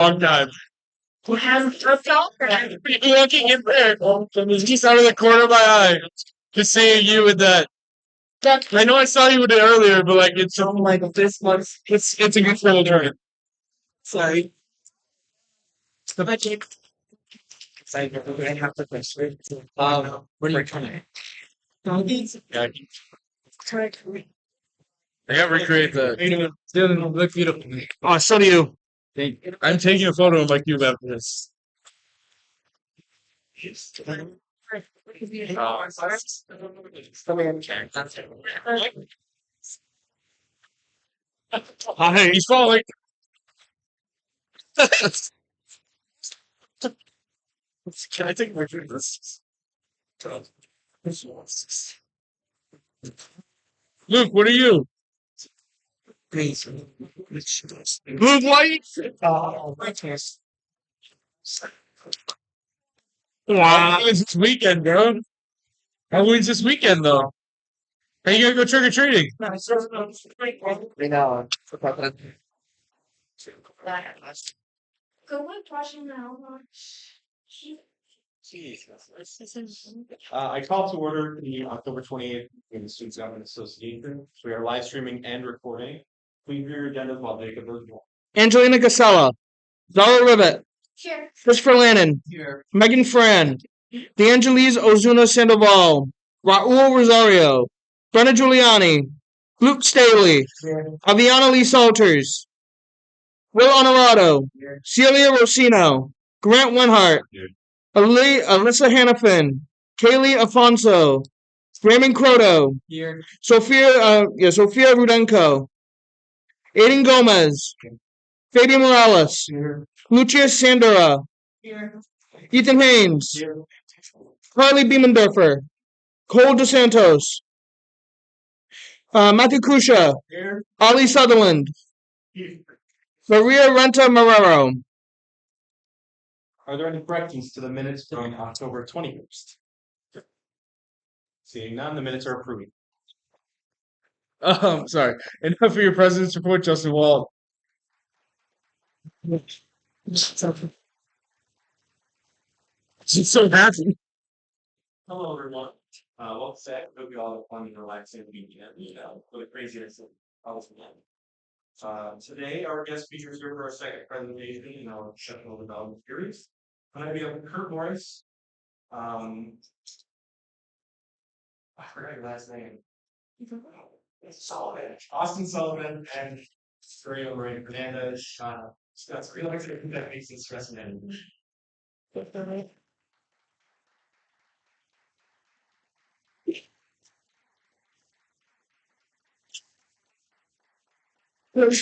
long time. Who has a doctor? Looking in there. Just out of the corner of my eye. Just seeing you with that. I know I saw you with it earlier, but like it's like this much. It's a good little turn. Sorry. The budget. I have to finish. What are you trying to? Yeah, I gotta recreate that. It's gonna look beautiful. Oh, so do you. I'm taking a photo of my cube after this. Hi, he's falling. Can I take my picture of this? Luke, what are you? Luke, why? Oh, wow, it's this weekend, bro. Halloween's this weekend, though. Are you gonna go trick or treating? I know. I call to order the October 28th in the Student Government Association. We are live streaming and recording. Please view your agendas while Jacob is Angelina Casella, Zara Ribbit, Here. Christopher Lannon, Here. Megan Fran, DeAngelis Ozuna Sandoval, Raul Rosario, Brenna Giuliani, Luke Staley, Aviana Lee Salters, Will Honorado, Celia Rosino, Grant Wenhart, Alyssa Hannafin, Kaylee Afonso, Raymond Croto, Here. Sophia Rudenko, Aiden Gomez, Fabian Morales, Here. Lucius Sandera, Here. Ethan Haynes, Here. Carly Biemendorfer, Cole DeSantos, Matthew Kusha, Here. Ali Sutherland, Here. Maria Renta Marrero. Are there any corrections to the minutes from October 21st? Seeing none, the minutes are approved. Sorry. Enough for your president's report, Justin Wall. She's so happy. Hello, everyone. Welcome back. Hope you all have fun and relaxing weekend. For the craziness of Halloween. Today, our guest speakers here for our second presentation in our professional development series. I'm going to be up with Kurt Morris. I forgot your last name. Sullivan. Austin Sullivan and Maria Lorraine Fernandez. That's really that makes it stressing anymore. I'm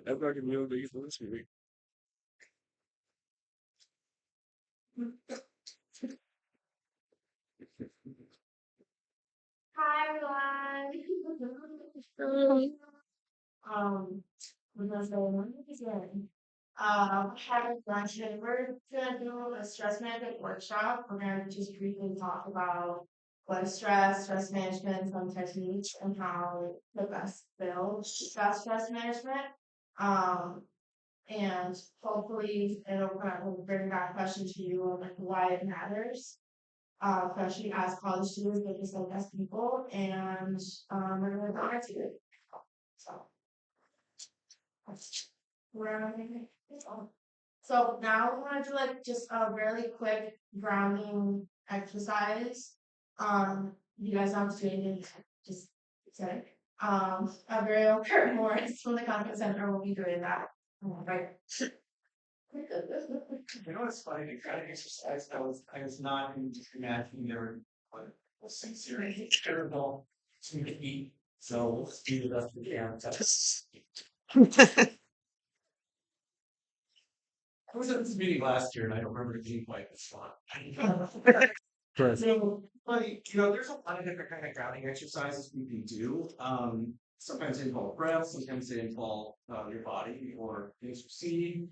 not gonna be able to use this movie. Hi, everyone. Let's go. When did we begin? Having lunch today. We're gonna do a stress management workshop. We're gonna just briefly talk about what is stress management, some techniques, and how to best build stress management. Um, and hopefully it'll kind of bring back questions to you on like why it matters. Especially as college students, they just like as people, and we're gonna go into it. So. So now we're gonna do like just a really quick grounding exercise. You guys know I'm doing just say Gabriel Kurt Morris from the Conference Center will be doing that. Right. You know what's funny? The grounding exercise, I was not even just imagining there were sincere terrible to eat. So let's do the best we can. I was at this meeting last year and I don't remember it being quite this fun. So, like, there's a lot of different kind of grounding exercises we can do. Sometimes they involve breath, sometimes they involve your body or things you see.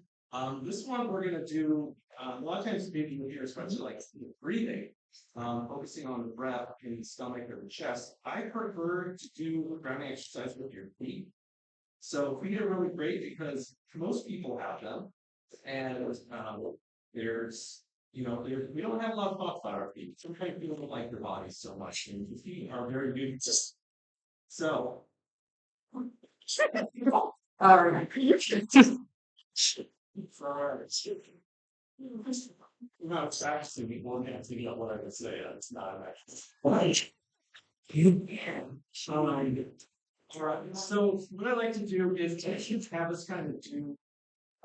This one we're gonna do a lot of times maybe you hear especially like breathing. focusing on the breath in the stomach or the chest, I prefer to do a grounding exercise with your feet. So feet are really great because most people have them, and there's we don't have a lot of thoughts about our feet. Sometimes people don't like their bodies so much, and the feet are very good. So, all right. No, it's actually people can't figure out what I can say. It's not actually. All right. So what I like to do is to have us kind of do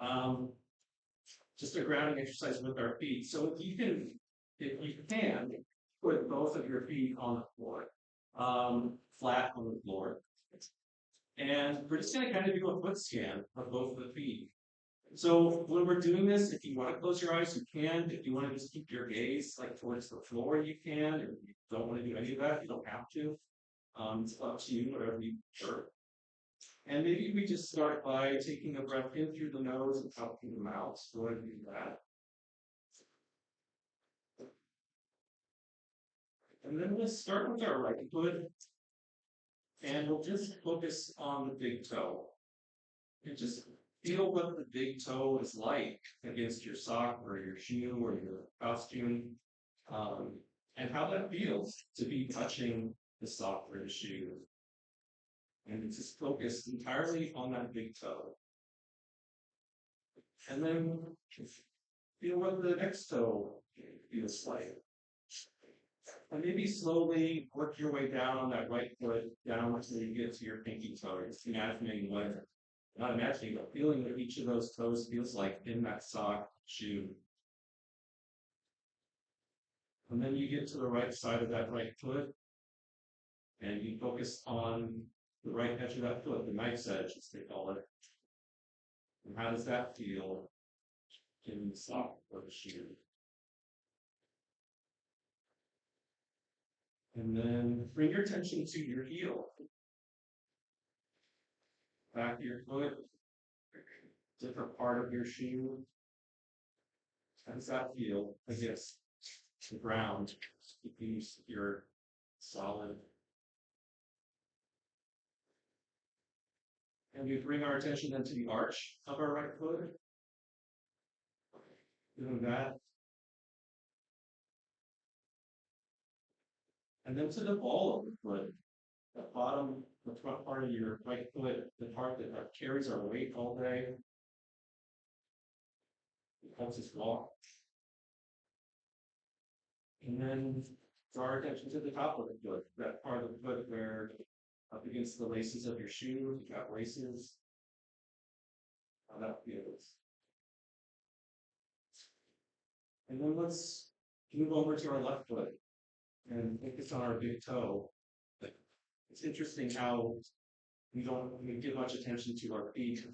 um, just a grounding exercise with our feet. So if you can, put both of your feet on the floor, flat on the floor, and we're just going to kind of do a foot scan of both of the feet. So when we're doing this, if you want to close your eyes, you can. If you want to just keep your gaze like towards the floor, you can. If you don't want to do any of that, you don't have to. It's up to you, whatever you prefer. And maybe we just start by taking a breath in through the nose and out through the mouth. So go ahead and do that. And then we'll start with our right foot, and we'll just focus on the big toe. And just feel what the big toe is like against your sock or your shoe or your costume, and how that feels to be touching the sock or the shoe. And just focus entirely on that big toe. And then feel what the next toe feels like. And maybe slowly work your way down on that right foot, down until you get to your pinky toe. Just imagining what, not imagining, but feeling what each of those toes feels like in that sock, shoe. And then you get to the right side of that right foot, and you focus on the right edge of that foot, the knife's edge, as they call it. And how does that feel in the sock or the shoe? And then bring your attention to your heel. Back of your foot, different part of your shoe. How does that feel against the ground? Keeping you secure, solid. And we bring our attention then to the arch of our right foot. Doing that. And then to the ball of the foot. The bottom, the front part of your right foot, the part that carries our weight all day. It helps us walk. And then draw our attention to the top of the foot, that part of the foot where up against the laces of your shoe, you got laces. How that feels. And then let's move over to our left foot and focus on our big toe. It's interesting how we don't give much attention to our feet,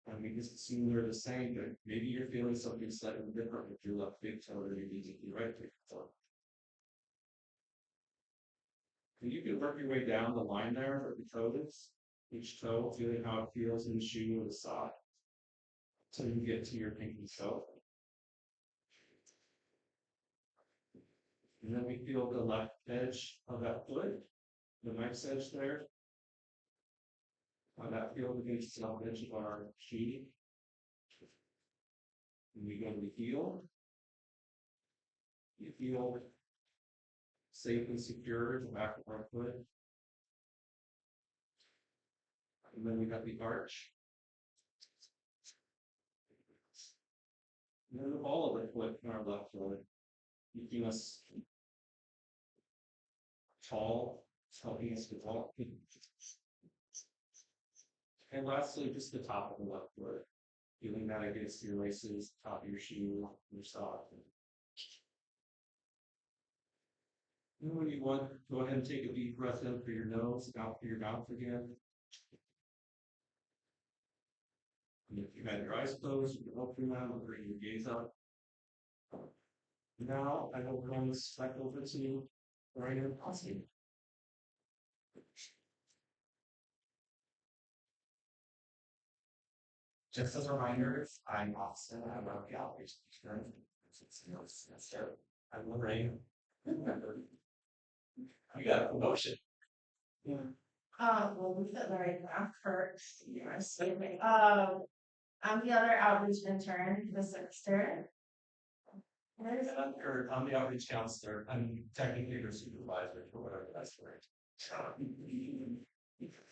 and we just assume they're the same, but maybe you're feeling something slightly different with your left big toe than your right big toe. And you can work your way down the line there where the toe is, each toe, feeling how it feels in the shoe or the sock, until you get to your pinky toe. And then we feel the left edge of that foot, the knife's edge there. How that feels against the top edge of our shoe. And we go to the heel. You feel safe and secure in the back of our foot. And then we got the arch. And then the ball of the foot in our left foot, keeping us tall, helping us to walk. And lastly, just the top of the left foot, feeling that against your laces, top of your shoe, your sock. And when you want, go ahead and take a deep breath in through your nose, out through your mouth again. And if you had your eyes closed, you can open them and bring your gaze up. Now I will run this back over to Ryan Counceling. Just as a reminder, I'm Austin. I work the outreach experience. I'm Lorraine. You got a promotion. Well, we said right now first, yes. I'm the other outreach intern, the sister. And I'm the outreach counselor. I'm technically your supervisor for whatever that's for.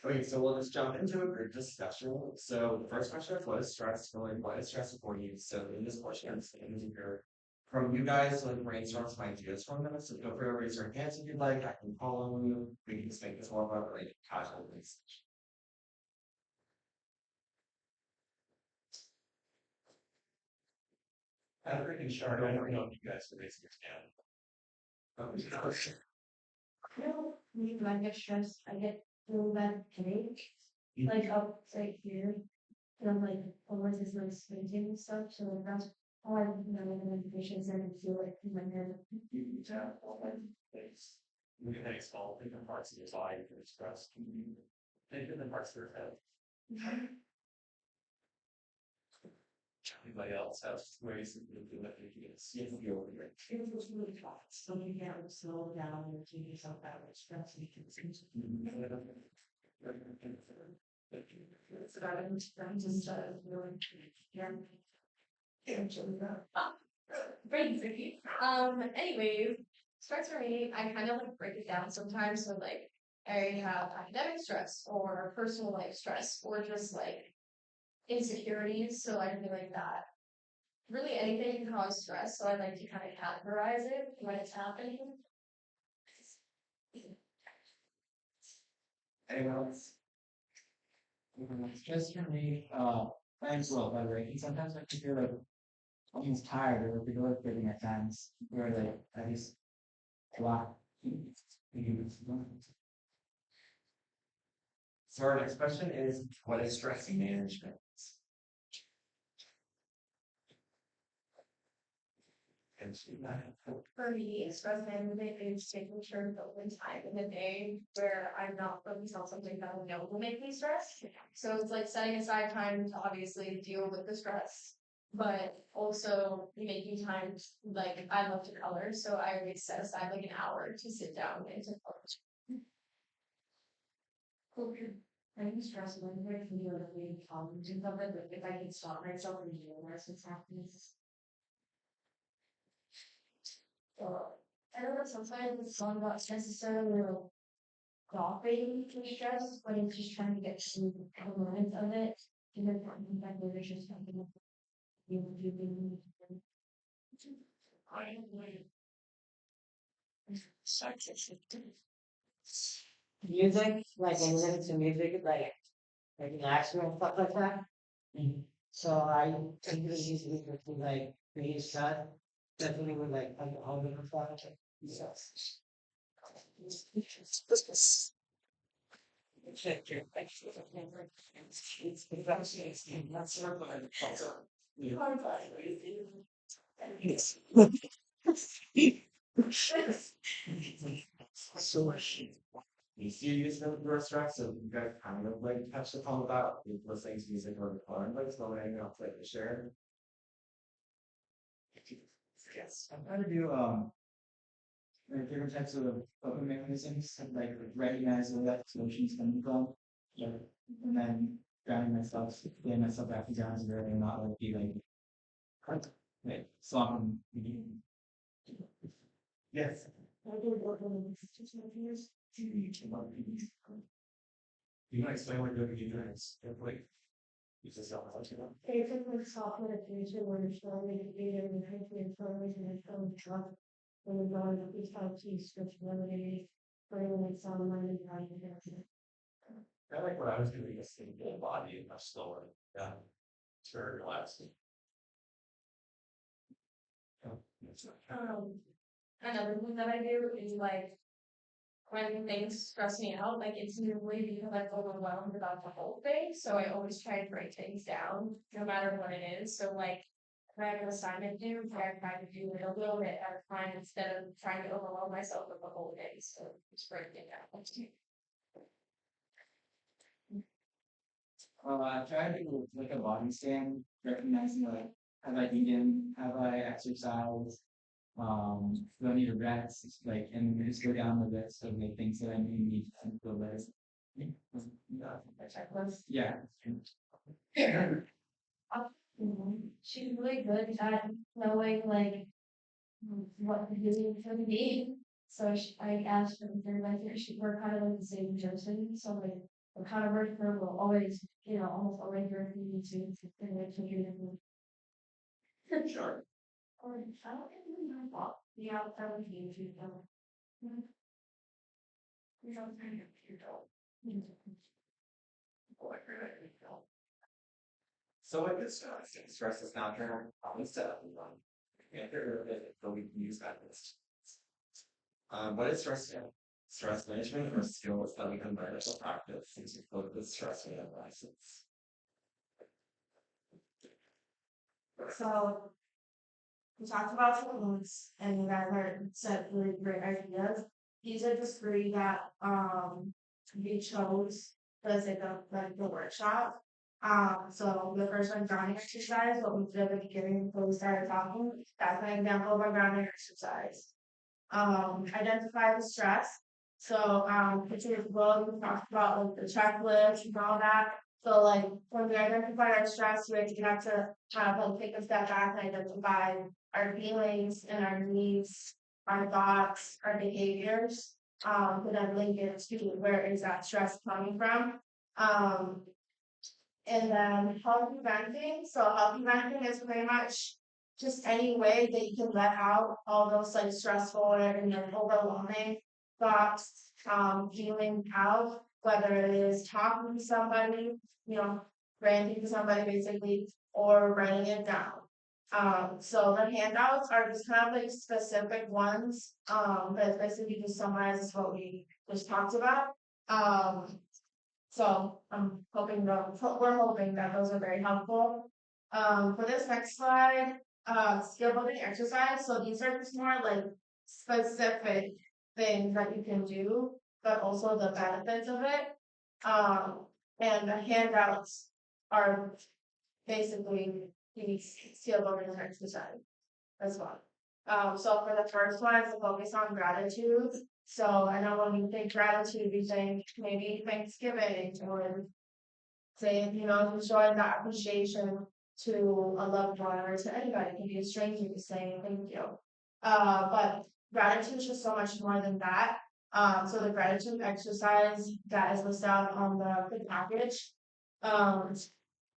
Okay, so we'll just jump into a group discussion. So the first question is, what is stress? Really, what is stress for you? So in this portion, I'm saying to hear from you guys, like brainstorm some ideas from them. So feel free to raise your hands if you'd like. I can follow you. We can just make this more of a like casual discussion. I'm freaking sure. I don't know if you guys are raising your hand. No, when I get stressed, I get really bad headache, like up right here. And I'm like, always is like squinting and stuff, so like that's all I know the patients and I feel like in my head. We can explore different parts of your body for stress. Different parts of your head. Anybody else has ways that you can let you see if you over here. It was really tough, so you can't slow down and keep yourself out of stress. You can see. It's about it, I'm just really, yeah. Great, Vicky. Anyways, stress for me, I kind of like break it down sometimes. So like I have academic stress or personal life stress or just like insecurities. So I feel like that. Really anything can cause stress. So I like to kind of categorize it when it's happening. Anyone else? Stress for me, thanks well, by the way. And sometimes I feel like almost tired or debilitating at times where like I just block. So our next question is, what is stress management? And she For me, stress management is taking sure that when time in the day where I'm not focused on something that I know will make me stressed. So it's like setting aside time to obviously deal with the stress, but also making time like I love to color, so I always set aside like an hour to sit down and to color. I'm stressed when I feel like being cognitive of it, but if I can stop myself from doing this, it's happening. I don't know, sometimes it's not about necessarily stopping the stress, but it's just trying to get to the moments of it. And then that there's just something you do. Music, like I listen to music, like relaxing and stuff like that. So I typically use music to like create stress, definitely with like all the stuff. Yes. so you see you use them for stress, so you guys kind of like touched upon that with listening to music or recording, but it's not anything else like to share. Yes. I'm trying to do like different types of coping mechanisms, like recognizing where that solution's coming from. Yeah. And then grounding myself, getting myself back to ground zero and not like be like slumping. Yes. I do work on this just my years. You can explain what you're doing next. Like, use this out. Basically, soft meditation where you're slowly getting and hyping and slowly and filling the truck. When you're going up these 5 keys, switch melody, bringing it sound mind and body together. I like what I was doing, just thinking the body much slower. Yeah. It's very relaxing. Another thing that I do is like when things stress me out, like it's usually because I'm overwhelmed about the whole thing. So I always try and break things down, no matter what it is. So like if I have an assignment due, I try to do it a little bit at a time instead of trying to overwhelm myself with the whole thing. So just breaking it down. I try to do like a body scan, recognizing like have I eaten, have I exercised, don't need to rest, like, and just go down the list of like things that I need to feel better. A checklist. Yeah. She's really good at knowing like what the music can be. So I asked her if like we're kind of like the same person, so like the kind of word for will always, almost always hear from you too, and like to hear them. Sure. Or I don't think we know what the outside of you too, though. You don't kind of you don't. So with this stress is not general common stuff. And so we can use that list. What is stress? Stress management or skills that we can learn as a practice to cope with stress and license. So we talked about techniques and you guys are said really great ideas. These are just three that we chose for the sake of like the workshop. So the first one, grounding exercise, what we did at the beginning before we started talking, that's an example of a grounding exercise. Identify the stress. So picture as well, we talked about like the checklist and all that. So like when we identify our stress, we actually have to have like take a step back and identify our feelings and our needs, our thoughts, our behaviors. But then link it to where is that stress coming from. Um, and then healthy venting. So healthy venting is pretty much just any way that you can let out all those like stressful and overwhelming thoughts, feeling out, whether it is talking to somebody, ranting to somebody basically, or writing it down. So the handouts are just kind of like specific ones, that basically just summarizes what we just talked about. So we're hoping that those are very helpful. For this next slide, skill building exercise. So these are just more like specific things that you can do, but also the benefits of it. And the handouts are basically these skill building exercise as well. So for the first one, it's a focus on gratitude. So I know when we think gratitude, we think maybe Thanksgiving or say, just showing that appreciation to a loved one or to anybody. It can be a stranger just saying thank you. But gratitude is just so much more than that. So the gratitude exercise that is listed out on the package,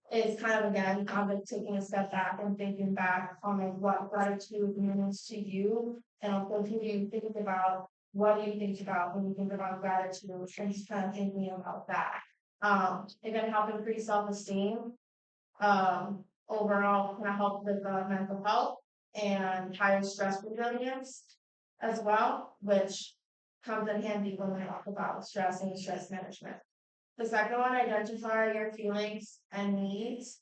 is kind of again kind of taking a step back and thinking back on like what gratitude means to you, and also who do you think about, what do you think about when you think about gratitude, and just kind of thinking about that. It can help increase self-esteem, overall kind of help with mental health and higher stress resilience as well, which comes in handy when we talk about stress and stress management. The second one, identify your feelings and needs.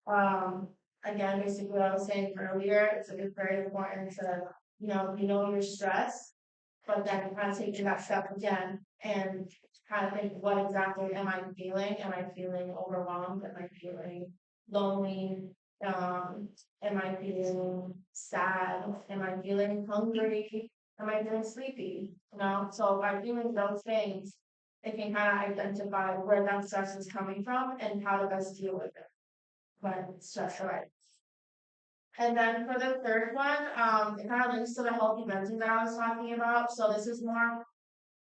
Again, basically what I was saying earlier, it's very important to, your stress, but then kind of taking that step again and kind of think, what exactly am I feeling? Am I feeling overwhelmed? Am I feeling lonely? Am I feeling sad? Am I feeling hungry? Am I feeling sleepy? So by doing those things, it can kind of identify where that stress is coming from and how to best deal with it when stress arises. And then for the third one, it kind of links to the healthy venting that I was talking about. So this is more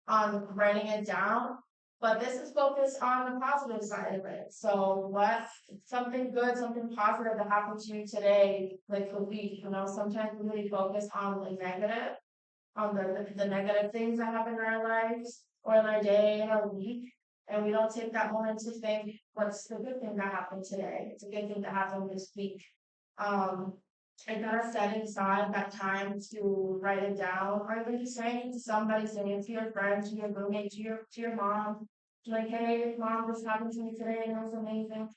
on writing it down, but this is focused on the positive side of it. So what something good, something positive that happened to you today, like a week, sometimes we really focus on the negative, on the negative things that happen in our lives or in our day and our week. And we don't take that moment to think, what's the good thing that happened today? It's a good thing that happened this week. And kind of setting aside that time to write it down, or even just saying it to somebody, saying it to your friend, to your roommate, to your mom, like, hey, mom, this happened to me today and it was amazing.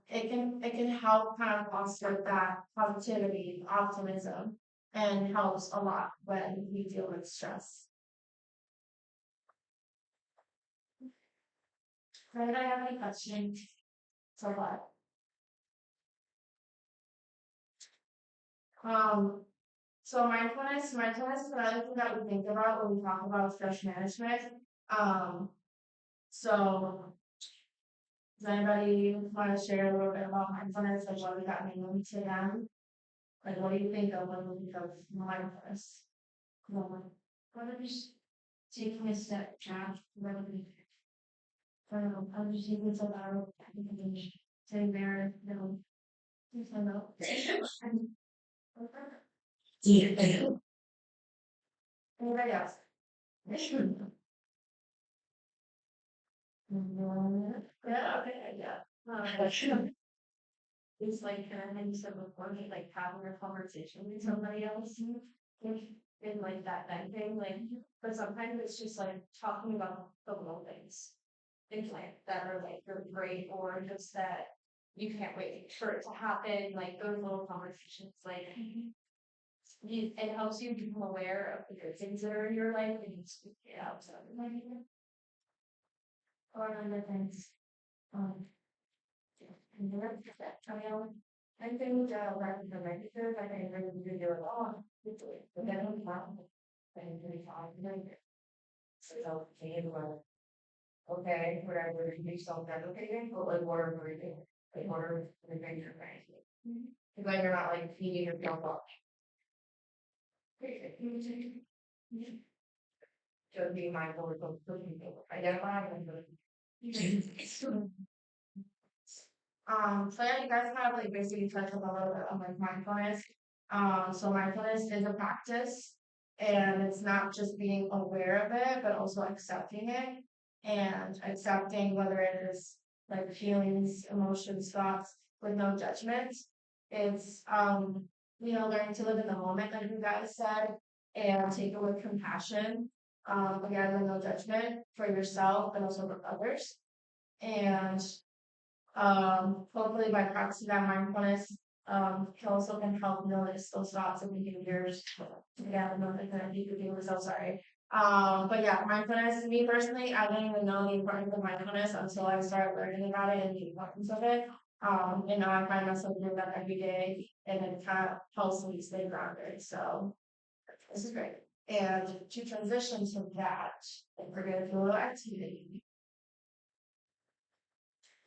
It can help kind of foster that positivity, optimism, and helps a lot when we deal with stress. Did I have any questions? So what? So mindfulness is another thing that we think about when we talk about stress management. Um, so does anybody want to share a little bit about mindfulness, like what does that mean to them? Like what do you think of when you think of mindfulness? What are just taking a step back, really, I'm just thinking so about sitting there, just I know. Anybody else? Yeah, okay, yeah. It's like kind of how you said before, like having a conversation with somebody else in like that thing, like, but sometimes it's just like talking about the little things in life that are like really great or just that you can't wait for it to happen, like those little conversations, like it helps you become aware of the good things that are in your life and you speak it out to everybody. Or other things. And then I think rather than register, I think we're going to do it all. But then we found and we found later. So okay, whatever you do self-deprecating, but like what are we doing? Like what are the things you're thinking? Like you're not like feeding yourself up. Just being mindful of those people. Identify and so yeah, you guys have like basically touched on a little bit on like mindfulness. So mindfulness is a practice and it's not just being aware of it, but also accepting it and accepting whether it is like feelings, emotions, thoughts with no judgment. It's learning to live in the moment, like you guys said, and take it with compassion. Again, with no judgment for yourself and also for others. And hopefully by practicing that mindfulness, can also can help notice those thoughts and behaviors. Yeah, I know that kind of deep was so sorry. But yeah, mindfulness, me personally, I didn't even know the importance of mindfulness until I started learning about it and the importance of it. And now I find myself doing that every day and it kind of helps me stay grounded. So this is great. And to transition to that, we're gonna do a little activity.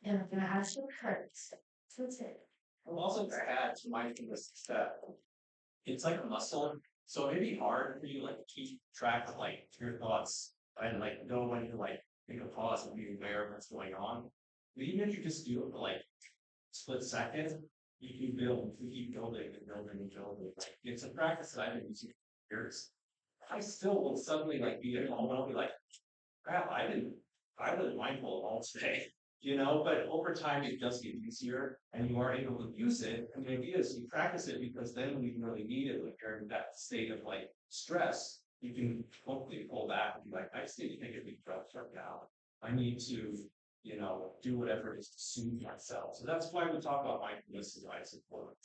And I'm gonna ask you Kurt. That's it. I'll also just add to mindfulness that it's like a muscle. So it may be hard for you like to keep track of like your thoughts and like know when to like take a pause and be aware of what's going on. But even if you just do it for like split second, you keep building and building and building. Like, it's a practice that I've been using for years. I still will suddenly like be at home and I'll be like, crap, I wasn't mindful of all today. But over time it does get easier and you are able to use it. And the idea is you practice it because then when you really need it, when you're in that state of like stress, you can hopefully pull back and be like, I just need to take a deep breath right now. I need to, do whatever it is to soothe myself. So that's why we talk about mindfulness and why it's important.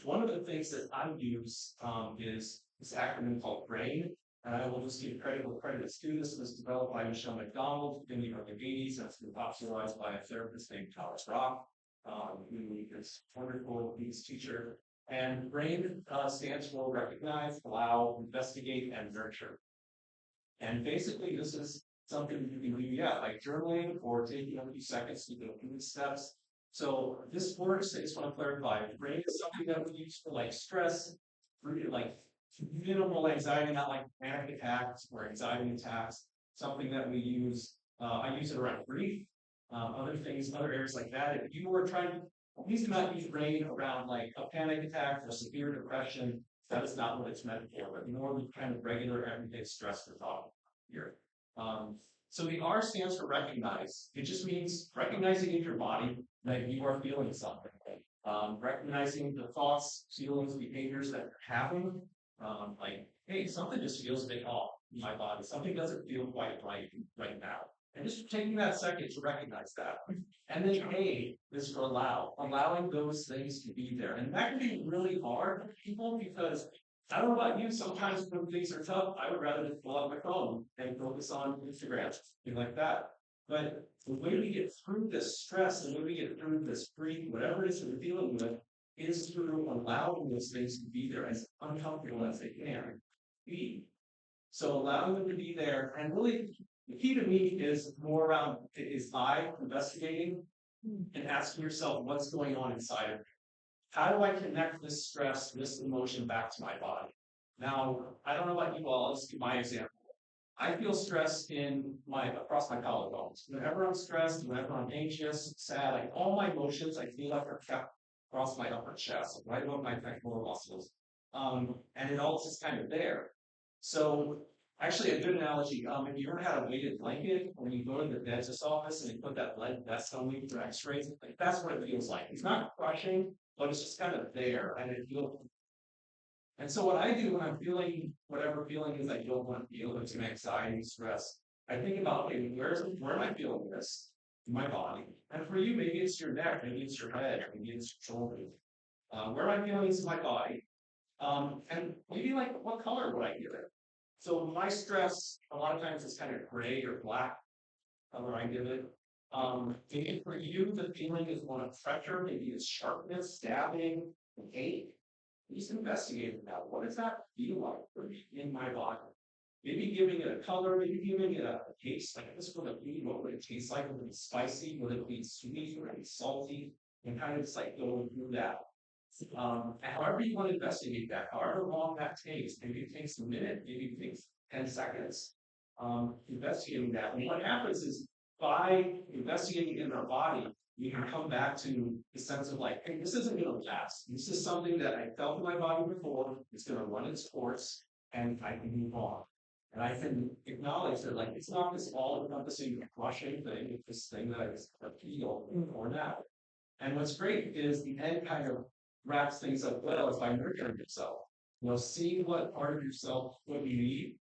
One of the things that I use is this acronym called BRAIN. And I will just give credit where credit is due. This was developed by Michelle McDonald in the early 80s, and it's been popularized by a therapist named Thomas Rock, who is a wonderful English teacher. And BRAIN stands for recognize, allow, investigate, and nurture. And basically, this is something you can do, like journaling or taking a few seconds to go through the steps. So this works, I just want to clarify, BRAIN is something that we use for like stress, like minimal anxiety, not like panic attacks or anxiety attacks, something that we use. I use it around grief, other things, other areas like that. If you were trying to, please do not use BRAIN around like a panic attack or severe depression. That is not what it's meant for, but more the kind of regular everyday stress we're talking about here. So the R stands for recognize. It just means recognizing in your body that you are feeling something. Recognizing the thoughts, feelings, behaviors that you're having. Like, hey, something just feels a bit off in my body. Something doesn't feel quite right now. And just taking that second to recognize that. And then A is for allow, allowing those things to be there. And that can be really hard for people because I don't know about you, sometimes when things are tough, I would rather just pull out my phone and focus on Instagram, things like that. But the way we get through this stress, the way we get through this grief, whatever it is that we're dealing with, is through allowing those things to be there as uncomfortable as they can be. So allowing them to be there, and really the key to me is more around is I investigating and asking yourself what's going on inside of me. How do I connect this stress, this emotion back to my body? Now, I don't know about you all, let's give my example. I feel stress in my across my collarbones. Whenever I'm stressed, whenever I'm anxious, sad, like all my emotions, I feel like are kept across my upper chest, right above my pectoral muscles. And it all just kind of there. So actually a good analogy, if you ever had a weighted blanket when you go to the dentist's office and they put that lead vest on you for x-rays, like that's what it feels like. It's not crushing, but it's just kind of there and it feels. And so what I do when I'm feeling whatever feeling is I don't want to feel, it's an anxiety, stress, I think about, okay, where am I feeling this in my body? And for you, maybe it's your neck, maybe it's your head, maybe it's your shoulders. Where am I feeling this in my body? And maybe like what color would I give it? So my stress a lot of times is kind of gray or black color I give it. Maybe for you the feeling is one of pressure, maybe it's sharpness, stabbing, ache. Just investigating that. What does that feel like for me in my body? Maybe giving it a color, maybe giving it a taste. Like this would it be? What would it taste like? Would it be spicy? Would it be sweet? Would it be salty? And kind of just like going through that. However you want to investigate that, however long that takes, maybe it takes a minute, maybe it takes 10 seconds. Investigating that. And what happens is by investigating in our body, you can come back to the sense of like, hey, this isn't going to last. This is something that I felt in my body before. It's going to run its course, and I can move on. And I can acknowledge that, like, it's not this all-encompassing crushing thing. It's this thing that I just feel or now. And what's great is the end kind of wraps things up well is by nurturing yourself. Seeing what part of yourself what you need,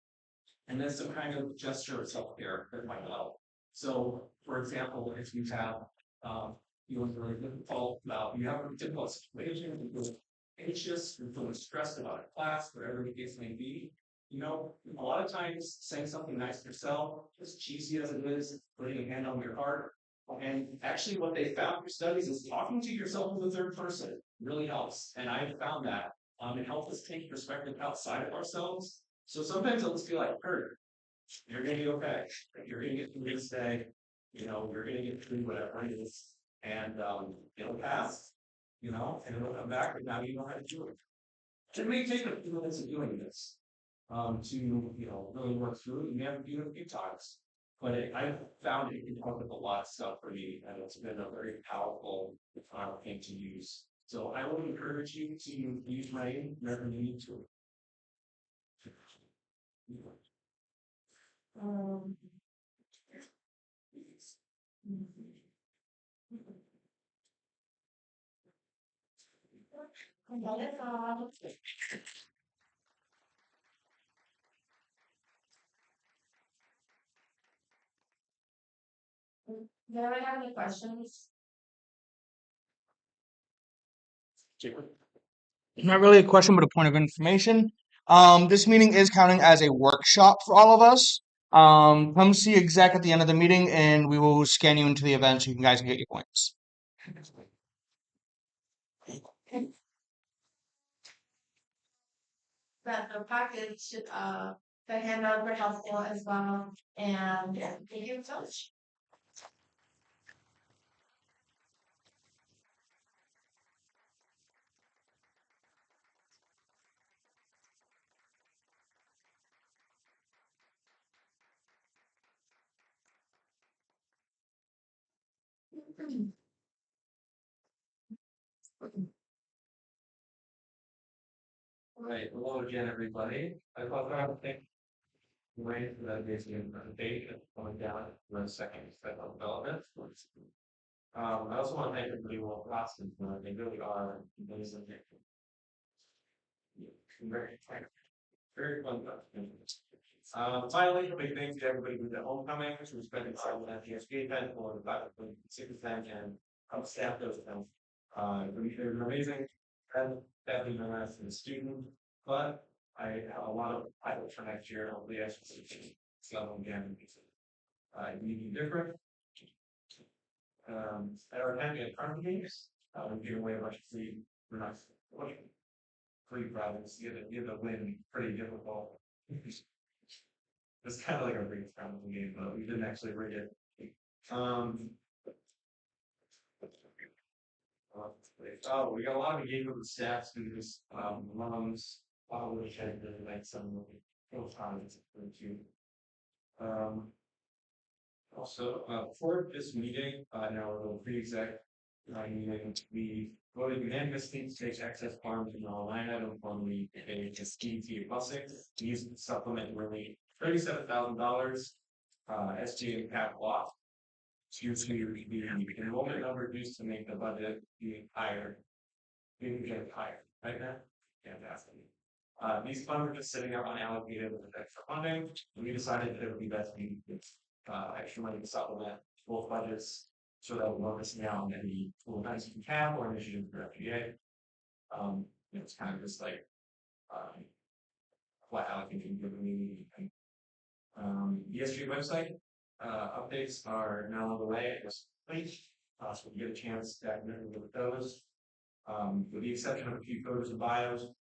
and then some kind of gesture of self-care that might help. So, for example, if you have feeling really difficult about you have a difficult situation, you feel anxious, you're feeling stressed about a class, whatever the case may be, a lot of times saying something nice to yourself, as cheesy as it is, putting a hand on your heart. And actually, what they found through studies is talking to yourself in the third person really helps. And I found that it helps us take perspective outside of ourselves. So sometimes it'll just be like, Kurt, you're gonna be okay. You're gonna get through this day. You're gonna get through whatever it is, and it'll pass. And it'll come back, and now you know how to do it. It may take a few minutes of doing this to really work through it. You have to do it a few times, but I've found it can help with a lot of stuff for me, and it's been a very powerful thing to use. So I would encourage you to use rain whenever you need to. Um, Do I have any questions? Not really a question, but a point of information. This meeting is counting as a workshop for all of us. Come see exec at the end of the meeting, and we will scan you into the event so you guys can get your points. That the package, the handout were helpful as well, and yeah, thank you so much. All right, hello again, everybody. I thought I would thank Wayne for that amazing presentation coming down to the second step of development. I also want to thank everybody who will classes. They really are amazing. Very, very fun. Finally, a big thanks to everybody who's at homecoming, who's spending time at the SGA event, or the fact that 6% and help staff those events. They're amazing. And badly interested in the student, but I have a lot of pilots for next year. Hopefully, I should see some again. Anything different. At our time at Carnegie, we're giving away a bunch of free we're not pretty province, you had to win pretty difficult. It's kind of like a ring around the game, but we didn't actually rig it. Um, oh, we got a lot of engagement with staff, students, moms, which I really like some of those comments too. Um, also, before this meeting, in our little pre-exec meeting, we voted unanimously to take excess funds in our line item from the SGA busing to use it to supplement really $37,000 SGA cap off to the enrollment number used to make the budget be higher, being higher, right now? Fantastic. These funds are just sitting there unallocated with extra funding. And we decided that it would be best to use extra money to supplement both budgets so that we're missing out on any little events we can or initiatives for FGA. It's kind of just like flat allocation given me. The SGA website updates are now on the way. It's complete. So we get a chance to definitely look at those. With the exception of a few photos and bios,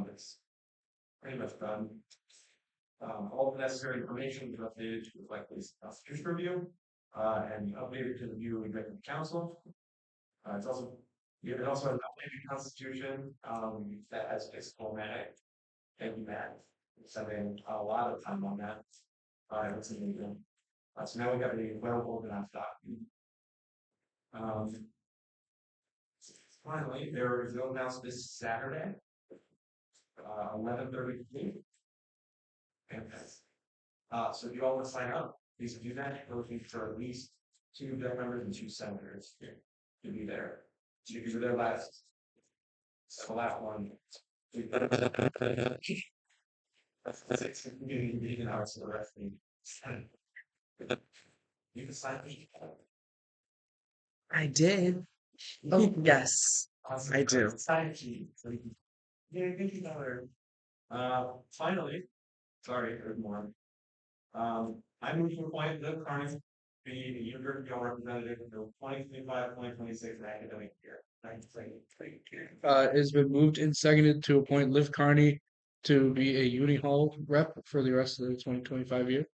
it's pretty much done. All the necessary information is updated to reflect this constitution review and updated to the view of executive council. It's also it also has an updated constitution that has fixed formatting. Thank you, Matt. Spending a lot of time on that. It's amazing. So now we got a well organized document. Finally, there is no announcement this Saturday, 11:30. Fantastic. So if you all want to sign up, please do that. We're looking for at least 2 deck members and 2 senators to be there. So if you were there last, so last one. That's 6 meeting hours to the rest of the you can sign up. I did. Oh, yes. I do. Sign sheet. So you can get another. Finally, sorry, there's more. I move to appoint Liv Carney to be the University representative until 2025-2026 academic year. It's been moved and seconded to appoint Liv Carney to be a Uni Hall rep for the rest of the 2025 year.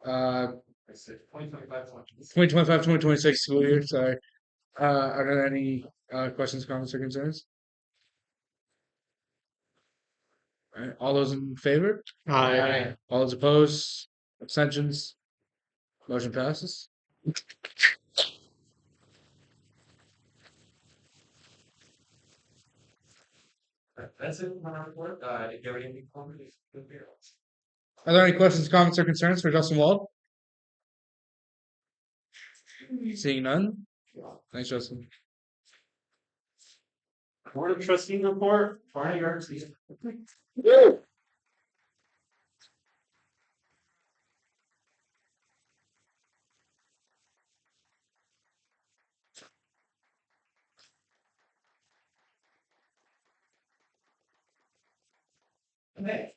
I said 2025, 2025-2026 school year, sorry. Are there any questions, comments, or concerns? All right, all those in favor? Aye. All those opposed? Abstentions? Motion passes. That's it for my report. If you have anything for me, feel free. Are there any questions, comments, or concerns for Justin Wald? Seeing none? Thanks, Justin. Board of Trustees report, Barney Garcia. Okay.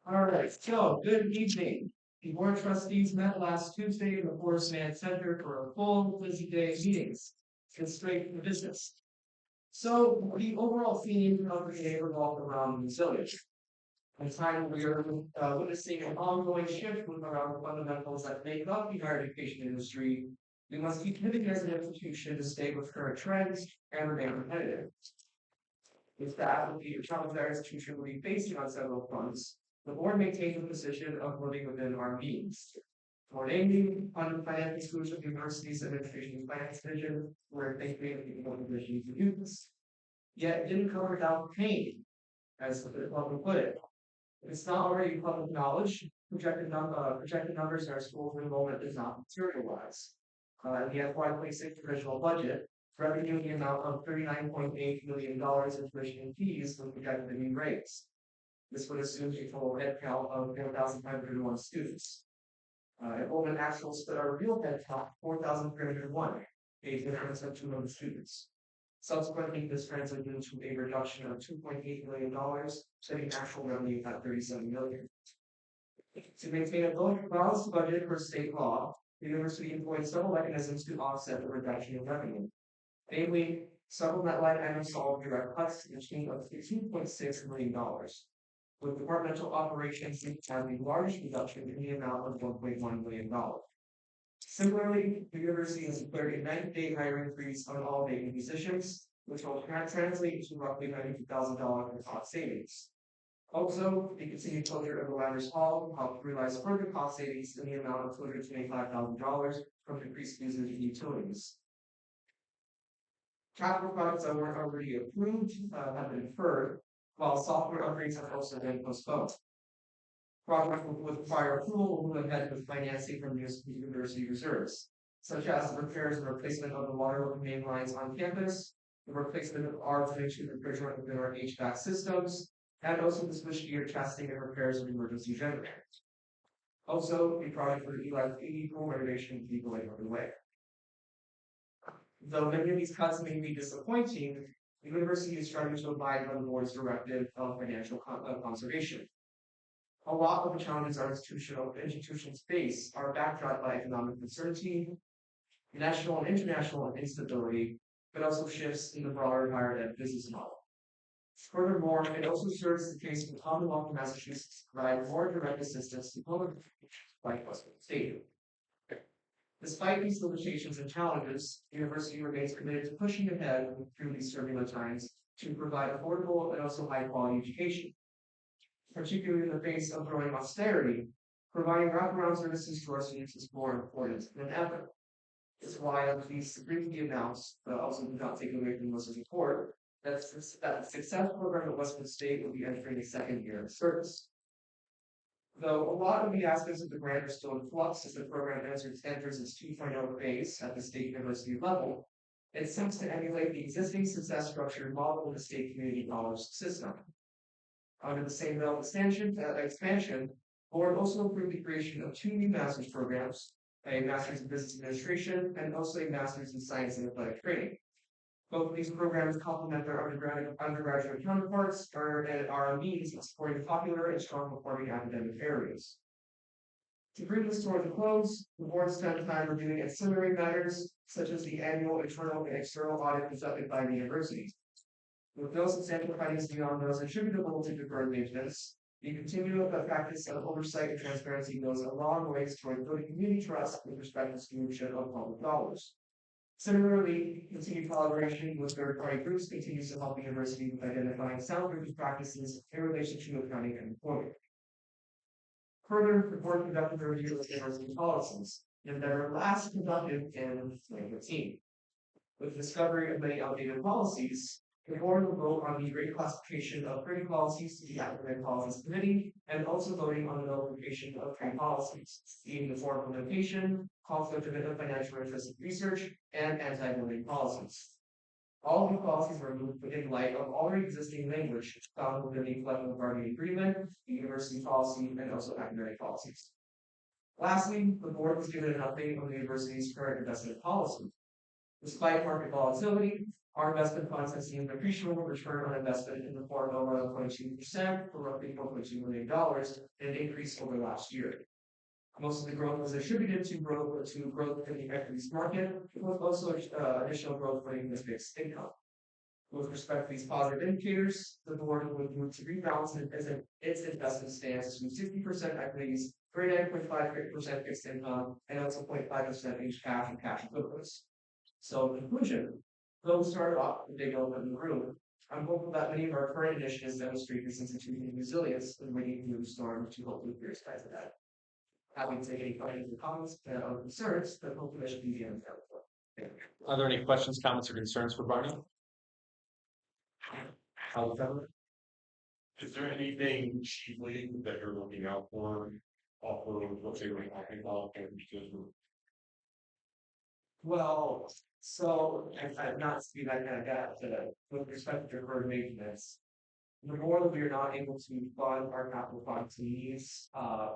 All right, so good evening. The board of trustees met last Tuesday in the Forest Man Center for a full busy day of meetings. Get straight to business. So the overall theme of the day revolved around resilience. And time we are witnessing an ongoing shift around the fundamentals that make up the higher education industry. We must keep pivoting as an institution to stay with current trends and remain competitive. With that, the challenge our institution will be facing on several fronts. The board maintains the position of living within our means. For naming, financial institutions of universities and education finance division, where they create the position to do this. Yet it didn't come without pain, as the public put it. It's not already public knowledge. Projected numbers in our school enrollment does not materialize. In the FY26 original budget, revenue in the amount of $39.8 million in tuition and fees was projected to be raised. This would assume a total head count of 4,501 students. Enrollment actual split our real head count 4,301, a difference of 200 students. Subsequently, this translated into a reduction of $2.8 million, setting actual revenue at $37 million. To maintain a balanced budget per state law, the university employed several mechanisms to offset the reduction in revenue. Namely, supplement line items saw direct cuts to the tune of $2.6 million, with departmental operations having the largest reduction in the amount of $1.1 million. Similarly, the university has declared a 90-day hiring freeze on all vacant positions, which will translate to roughly $92,000 in cost savings. Also, the continued closure of the Ladders Hall will help realize further cost savings in the amount of $225,000 from increased usage in utilities. Capital projects that weren't already approved have been deferred, while software upgrades have also been postponed. Projects with prior approval will move ahead with financing from university reserves, such as the repairs and replacement of the water main lines on campus, the replacement of R22 refrigerant within our HVAC systems, and also the switchgear testing and repairs of emergency generators. Also, the project for the ED pool renovation will be going underway. Though many of these cuts may be disappointing, the university is trying to abide by the board's directive of financial conservation. A lot of the challenges our institutions face are backdropped by economic uncertainty, national and international instability, but also shifts in the broader higher ed business model. Furthermore, it also serves the case for the Commonwealth of Massachusetts to provide more direct assistance to public like Westwood State. Despite these limitations and challenges, the university remains committed to pushing ahead through these turbulent times to provide affordable and also high-quality education. Particularly in the face of growing austerity, providing wraparound services to our students is more important than ever. It's why I'm pleased to briefly announce, but also do not take away from Melissa's report, that the success program at Westwood State will be entering its second year of service. Though a lot of the aspects of the grant are still in flux as the program enters its 2.0 phase at the state university level, it seems to emulate the existing success structure model of the state community college system. Under the same bill expansion, board also approved the creation of 2 new master's programs, a master's in business administration and also a master's in science and athletic training. Both of these programs complement their undergraduate counterparts and are a means of supporting popular and strong performing academic areas. To bring this toward a close, the board spent time reviewing ancillary matters such as the annual internal and external audit conducted by the university. With no substantial findings beyond those attributable to deferred maintenance, the continual practice of oversight and transparency goes a long ways toward building community trust with respect to stewardship of public dollars. Similarly, continued collaboration with third-party groups continues to help the university with identifying sound business practices in relation to accounting and reporting. Further, the board conducted a review of university policies, and that are last conducted in 2015. With the discovery of many outdated policies, the board will vote on the reclassification of training policies to the Academic Policies Committee, and also voting on the notification of training policies, being the for implementation, conflict of financial interest in research, and anti-bullying policies. All of the policies were moved in light of already existing language found within the collective bargaining agreement, the university policy, and also academic policies. Lastly, the board was given an update on the university's current investment policy. Despite market volatility, our investment funds have seen an appreciable return on investment in the form of around 22% for roughly $4.2 million, an increase over last year. Most of the growth was attributed to growth in the equities market, with also additional growth in the fixed income. With respect to these positive indicators, the board would move to rebalance its investment stance to 60% equities, 39.5% fixed income, and also 0.5% each cash and cash equivalents. So, in conclusion, though we started off with a big elephant in the room, I'm hopeful that many of our current initiatives demonstrate this institution's resilience in wading through the storm to hopefully clear skies ahead. Having taken any questions or comments or concerns, then hopefully that should be the end of it. Are there any questions, comments, or concerns for Barney? Is there anything chiefly that you're looking out for off of what they were talking about? Well, so I'm not to be that kind of guy, but with respect to deferred maintenance, the more that we are not able to fund our capital projects needs,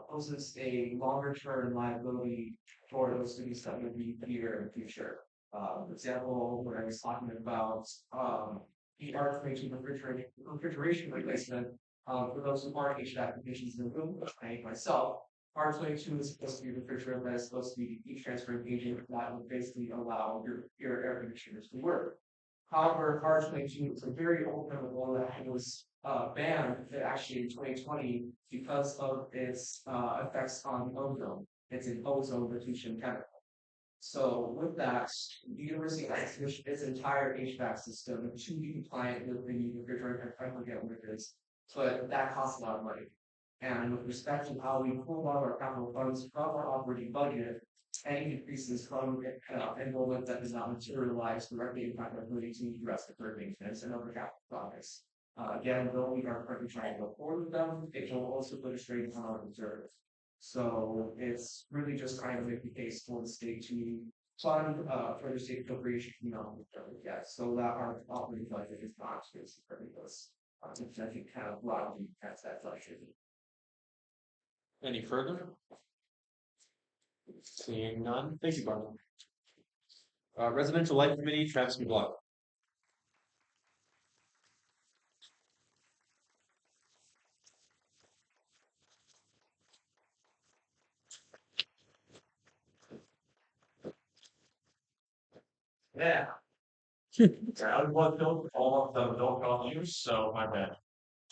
poses a longer term liability for those students that would be here in the future. For example, when I was talking about the R22 refrigeration replacement, for those who aren't HVAC technicians in the room, I myself, R22 is supposed to be the refrigerator that is supposed to be the heat transferring agent that would basically allow your air conditioners to work. However, R22 is a very old chemical that was banned actually in 2020 because of its effects on ozone. It's an ozone depletion chemical. So with that, the university has switched its entire HVAC system to be compliant with the refrigerant, I forget what it is, but that costs a lot of money. And with respect to how we pull out our capital funds from our operating budget, any increases from enrollment that does not materialize directly impact our ability to address the current maintenance and other capital projects. Again, though we are currently trying to go forward with them, it will also put a strain on our reserves. So it's really just trying to make the case for the state to fund further state appropriation beyond the federal debt, so that our operating budget is not just ridiculous. Which I think kind of broadly has that budget. Any further? Seeing none, thank you, Barb. Residential Life Committee, Travis McGlough. Yeah. I was built all of them don't call you, so my bad.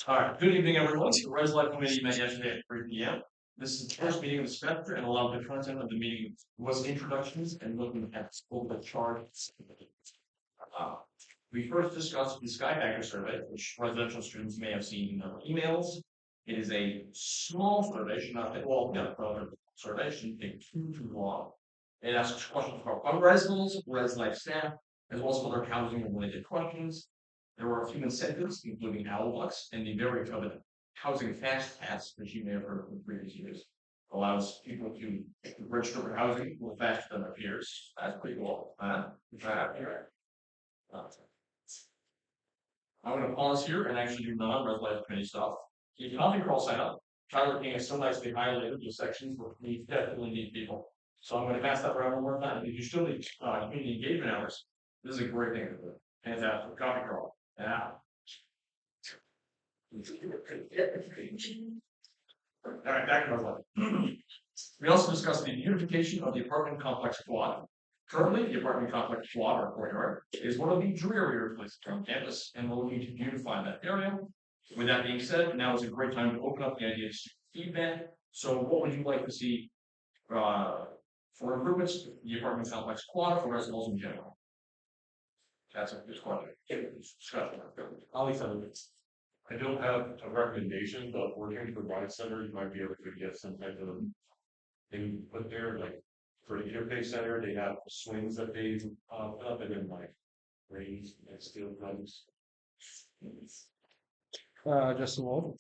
Alright, good evening everyone. The Res Life Committee met yesterday at 3 p.m. This is the first meeting of the semester, and a lot of the content of the meeting was introductions and looking at school the charts. We first discussed the Skypacker survey, which residential students may have seen in their emails. It is a small survey, should not take, well, yeah, survey shouldn't take too long. It asks questions about residents, res life staff, as well as other housing related questions. There were a few incentives, including Owlbucks and the very coveted housing fast pass, which you may have heard from previous years. Allows people to register for housing a little faster than their peers. That's pretty cool. I'm going to pause here and actually do non-res life committee stuff. If you coffee crawl sign up, Tyler King has so nicely highlighted those sections where we definitely need people. So I'm going to pass that around one more time. If you still need community engagement hours, this is a great thing to do. Fantastic. Coffee crawl. Yeah. All right, back to our life. We also discussed the beautification of the apartment complex quad. Currently, the apartment complex quad or courtyard is one of the drearier places on campus, and we're looking to beautify that area. With that being said, now is a great time to open up the ideas to feedback. So, what would you like to see for improvements to the apartment complex quad or residents in general? That's a good question. Ollie Featherwitz. I don't have a recommendation, but working for Ride Center, you might be able to get some type of thing put there, like for the interface center, they have swings that they put up and then like raised and steel drums. Justin Wolf.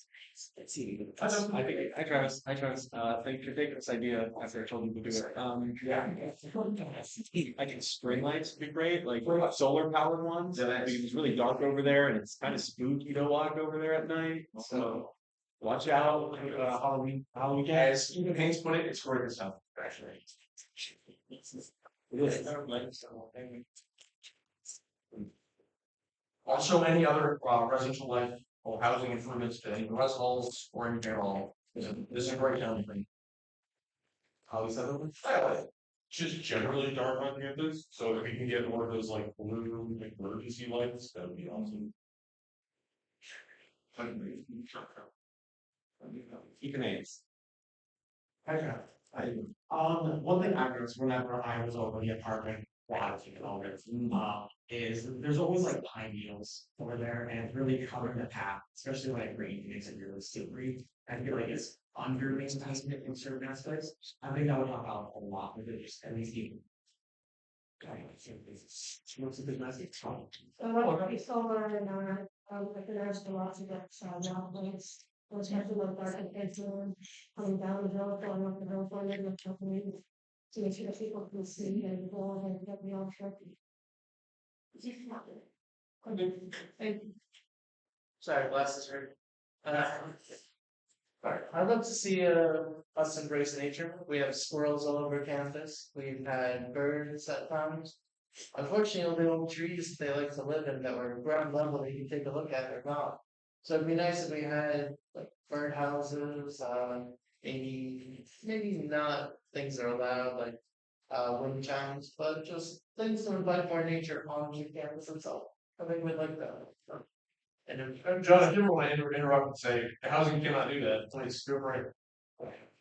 Let's see. Hi Travis. Thank you for taking this idea after I told you to do it. Yeah. I think string lights would be great, like solar powered ones. Because it's really dark over there and it's kind of spooky to walk over there at night. So watch out, Halloween As Stephen Haynes put it, it's great as hell. Actually. It is. Also, any other residential life or housing improvements to any rest halls or anything at all. This is a great town thing. Holly Sutherland. Just generally dark on campus, so if we can get more of those like blue like emergency lights, that would be awesome. Ethan Hayes. Okay. One thing I noticed whenever I was over the apartment quality and all this, is there's always like pine needles over there and really covering the path, especially when it rains, it makes it really slippery. I feel like it's under maintaining it in certain aspects. I think that would help out a lot with it, just at least even. What's a good message? Solar and like there's a lot of that now place. Which have to look like it's coming down the hill, going up the hill, going in the company. To make sure that people can see and go and get me on track. Sorry, glasses hurt. I'd love to see us embrace nature. We have squirrels all over campus. We've had birds at times. Unfortunately, only old trees they like to live in that were ground level that you can take a look at are not. So it'd be nice if we had like bird houses, maybe not things that are loud like wind chimes, but just things to invite more nature on the campus itself. I think we'd like that. And John, I didn't want to interrupt and say, housing cannot do that, please, feel free.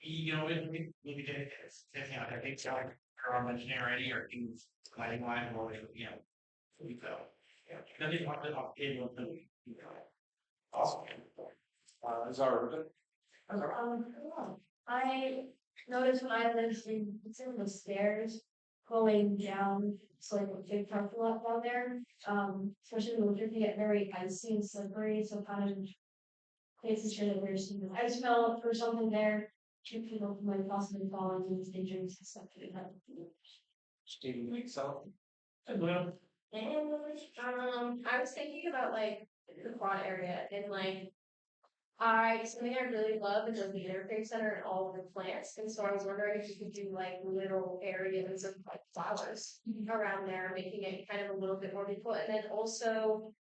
You know, maybe get it, I think so, like, or engineer already, or things, lighting line, or, you know, we go. Yeah, then they want to, able to, you know. Awesome. Zara, I noticed when I lived in, it's in the stairs going down, it's like a big parking lot down there. Especially when it can get very icy and slippery, so kind of places sure that there's some ice melt or something there. Two people might possibly fall into these injuries and stuff like that. Steve, think so? And I was thinking about like the quad area and like something I really love is like the interface center and all of the plants. And so I was wondering if you could do like little areas of like flowers around there, making it kind of a little bit more beautiful. And then also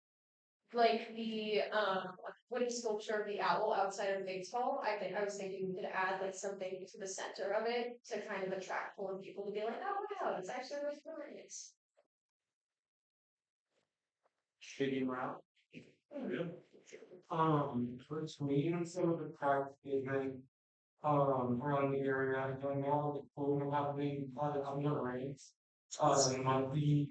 like the wooden sculpture of the owl outside of baseball. I was thinking we could add like something to the center of it to kind of attract more people to be like, oh wow, it's actually really nice. Figuring out. Towards me, some of the cracks given, around the area, and now the pool happening, on the rains. It might be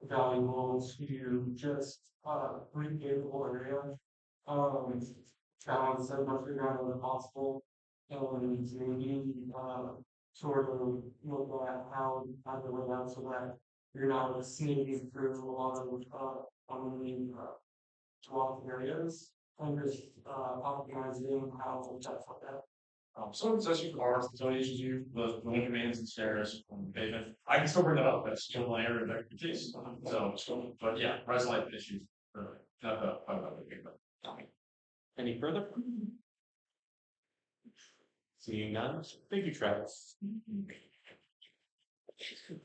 valuable to just, repave the whole area. Balance as much ground as possible, and maybe, sort of look at how to lay out so that you're not sneaking through a lot of, on the, swamp areas, and just, optimizing how that's like that. Some concession cars, the donations you, the winter vans and stairs, pavement, I can still bring that up, that's still my area of expertise, so, but yeah, rise light issues, not the big, but. Any further? Seeing none, thank you, Travis.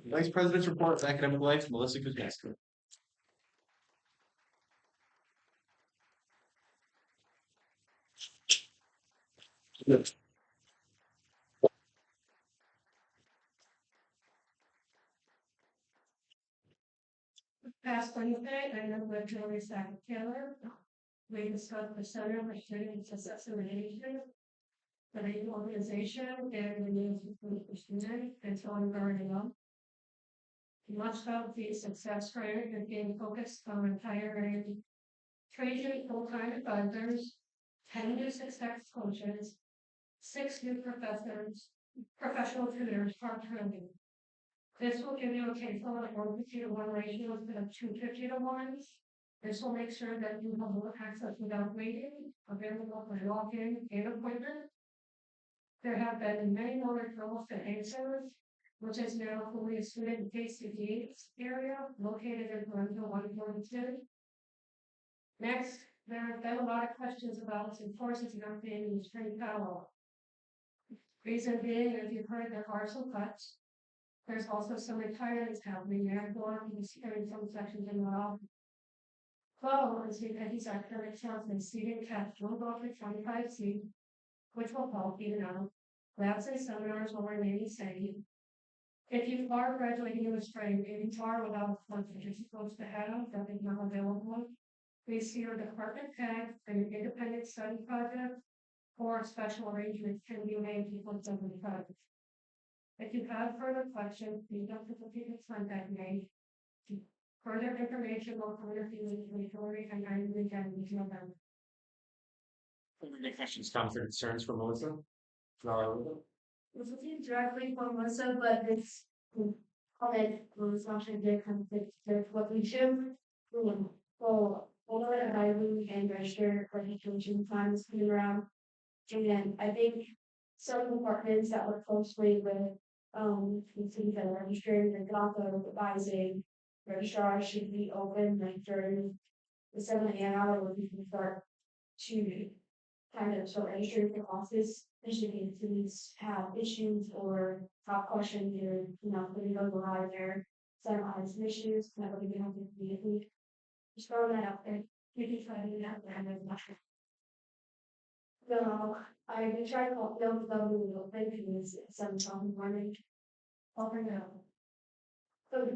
Vice President's report, academic life, Melissa Kuzminski. Past Wednesday, I know with Julie Sackett Taylor. We discussed the Center for Student Success and Engagement. The new organization and the needs of the student and so on burning up. Much of the success rate is being focused on retiring training full-time advisors, 10 new success coaches, 6 new professional tutors part-time. This will give you a caseload of 1:50 to 1 ratio instead of 2:50 to 1. This will make sure that you have more access without waiting, available for walk-in and appointment. There have been many more referrals to answers, which is now fully a student face-to-face area located in Toronto 142. Next, there have been a lot of questions about some courses not being in spring parallel. Reason being, as you've heard, there are some cuts. There's also some retirements happening there, going to in some sections in the office. Well, as we had these academic counseling student caps will go for 25 seats, which will help even out. Labs and seminars will remain the same. If you are graduating in the spring and you are without funds that you're supposed to have that is not available, please see your department tag and an independent study project or special arrangements can be made to fund some of the projects. If you have further questions, please don't hesitate to contact me. Further information will come in the inventory and I will again in November. Any questions, comments, or concerns for Melissa? This is directly from Melissa, but it's comment was not a big conflict with what we do. So, although I really and register registration times coming around, and I think some departments that work closely with the city that are registered and also advising registrar should be open like during the 7 a.m. hour when people start to kind of start registering for classes, especially if students have issues or have questions or putting those live there. So I don't have some issues, that would be helpful for me. Just throw that out there. You can try to do that and No, I did try to call the things some time running. Over now. So,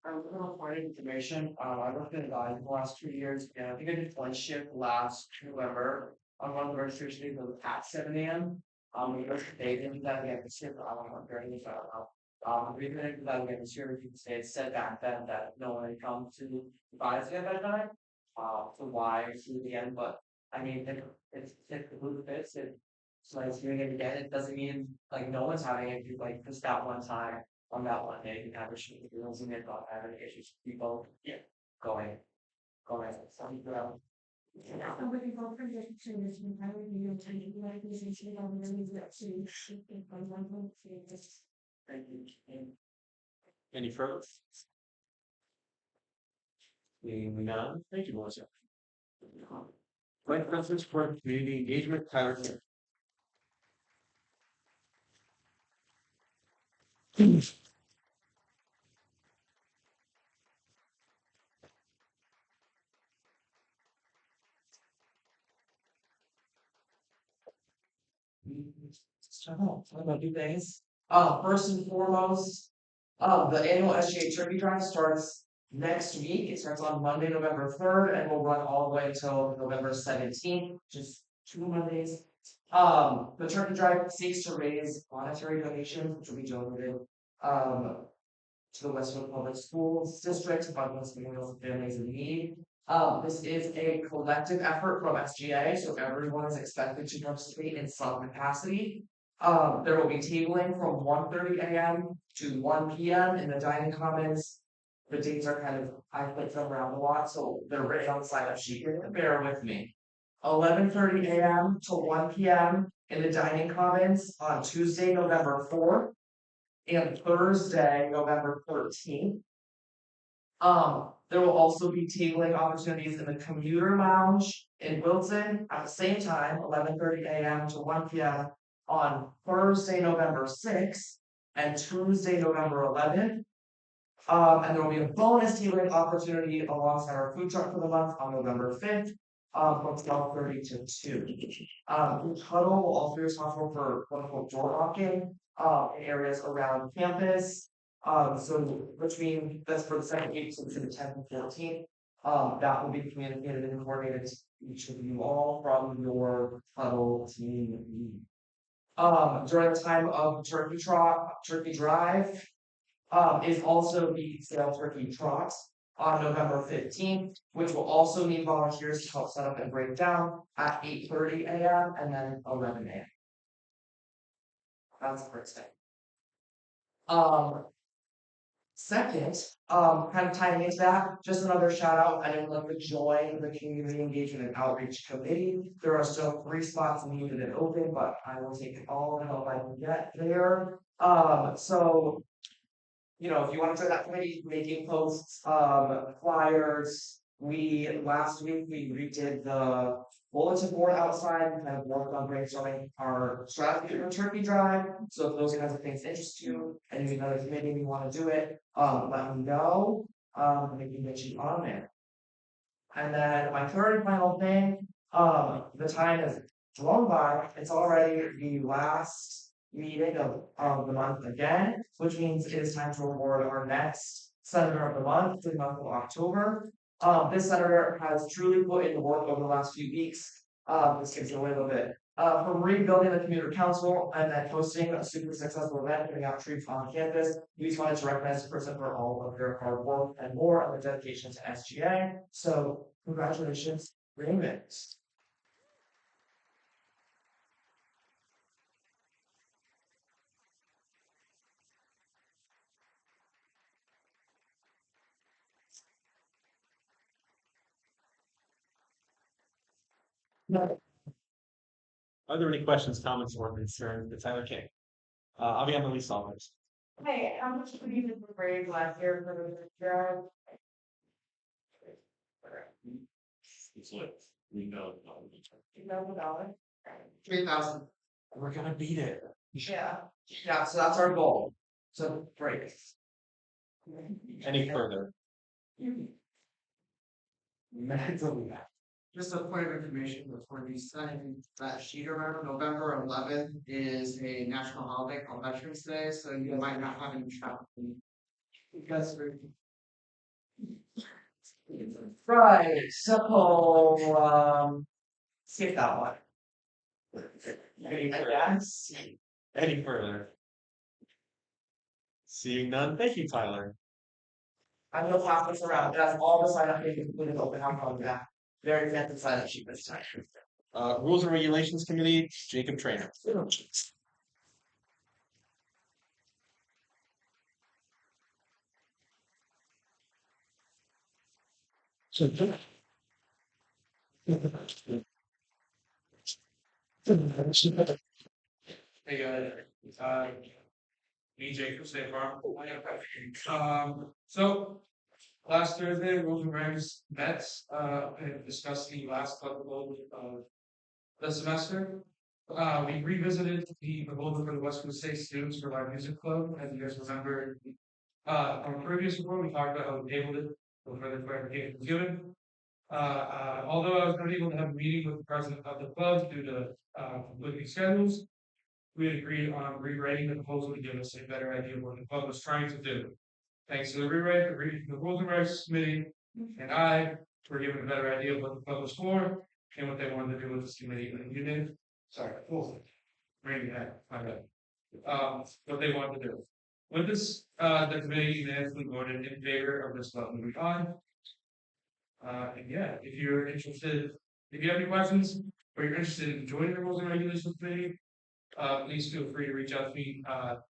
A little point of information, I've worked in Guide the last 2 years, and I think I did one shift last November. On one of the registration days, it was at 7 a.m. We just they didn't do that again this year, but I don't know, during this, I don't know. We didn't do that again this year, because they had said back then that no one had come to advise me at that time. So why through the end, but I mean, if the blue fits, it's like doing it again, it doesn't mean like no one's having it, like just that one time on that one day, you have issues with girls and they've got having issues with people going, some, somebody go for the tradition, I would be attending like this and shit on the news that she should be from one point to this. thank you. Any further? Seeing none, thank you, Melissa. Vice President for Community Engagement, Tyler. Smith. So, what about you guys? First and foremost, the annual SGA Turkey Drive starts next week. It starts on Monday, November 3rd, and will run all the way until November 17th, just 2 Mondays. The Turkey Drive seeks to raise monetary donations, which will be donated, to the Westfield Public Schools District, about West Memorials and Families in Need. This is a collective effort from SGA, so everyone is expected to participate in some capacity. There will be tabling from 1:30 a.m. to 1 p.m. in the dining commons. The dates are kind of, I put them around a lot, so they're written on the sign-up sheet. Bear with me. 11:30 a.m. to 1 p.m. in the dining commons on Tuesday, November 4th, and Thursday, November 13th. There will also be tabling opportunities in the commuter lounge in Wilton at the same time, 11:30 a.m. to 1 p.m. on Thursday, November 6th and Tuesday, November 11th. And there will be a bonus tabling opportunity alongside our food truck for the month on November 5th, from 12:30 to 2. Huddle will also be responsible for quote unquote door knocking, in areas around campus. So between, that's for the second week, so between the 10th and 14th, that will be communicated and coordinated to each of you all from your huddle team. During the time of Turkey Drive, is also the sale turkey trot on November 15th, which will also need volunteers to help set up and break down at 8:30 a.m. and then 11 a.m. That's the first day. Second, kind of tying into that, just another shout out. I didn't look to join the Community Engagement and Outreach Committee. There are still 3 spots needed and open, but I will take all the help I can get there. So you know, if you want to join that committee, making posts, flyers. Last week we redid the bulletin board outside and kind of worked on brainstorming our strategy for Turkey Drive. So if those kinds of things interest you and you another committee and you want to do it, let me know. We can get you on there. And then my third and final thing, the time has flown by. It's already the last meeting of the month again, which means it is time to award our next Senator of the Month for the month of October. This senator has truly put in the work over the last few weeks. This gives you a little bit. From rebuilding the commuter council and then hosting a super successful event, putting out troops on campus, we just wanted to recognize the person for all of their hard work and more of the dedication to SGA. So congratulations, Raymond. Are there any questions, comments, or concerns for Tyler King? I'll be on the lease always. Hey, how much did you do for grades last year for the drive? It's like, we know. $2,000. 3,000. We're gonna beat it. Yeah. Yeah, so that's our goal. So break. Any further? Mentally. Just a point of information before we sign that sheet around, November 11th is a national holiday called Veterans Day, so you might not have any travel. Because we're. Right, so, skip that one. Any further? Seeing none, thank you, Tyler. I will pass this around, that's all the sign up, including open house on that. Very expensive sign up sheet this time. Rules and Regulations Committee, Jacob Trainer. Hey, me, Jacob, State Farm. So last Thursday, Rules and Regs met, and discussed the last couple of the semester. We revisited the proposal for the West Coast State Students for Live Music Club, as you guys remember. From a previous report, we talked about how we tabled it, for further clarification was given. Although I was not able to have a meeting with the president of the club due to conflicting schedules, we had agreed on rewriting the proposal to give us a better idea of what the club was trying to do. Thanks to the rewrite, the Rules and Regs Committee and I were given a better idea of what the club was for and what they wanted to do with this committee and unit. Sorry, Randy had my bad. What they wanted to do. With this, the committee unanimously voted in favor of this club moving on. And yeah, if you're interested, if you have any questions or you're interested in joining the Rules and Regulations Committee, please feel free to reach out to me.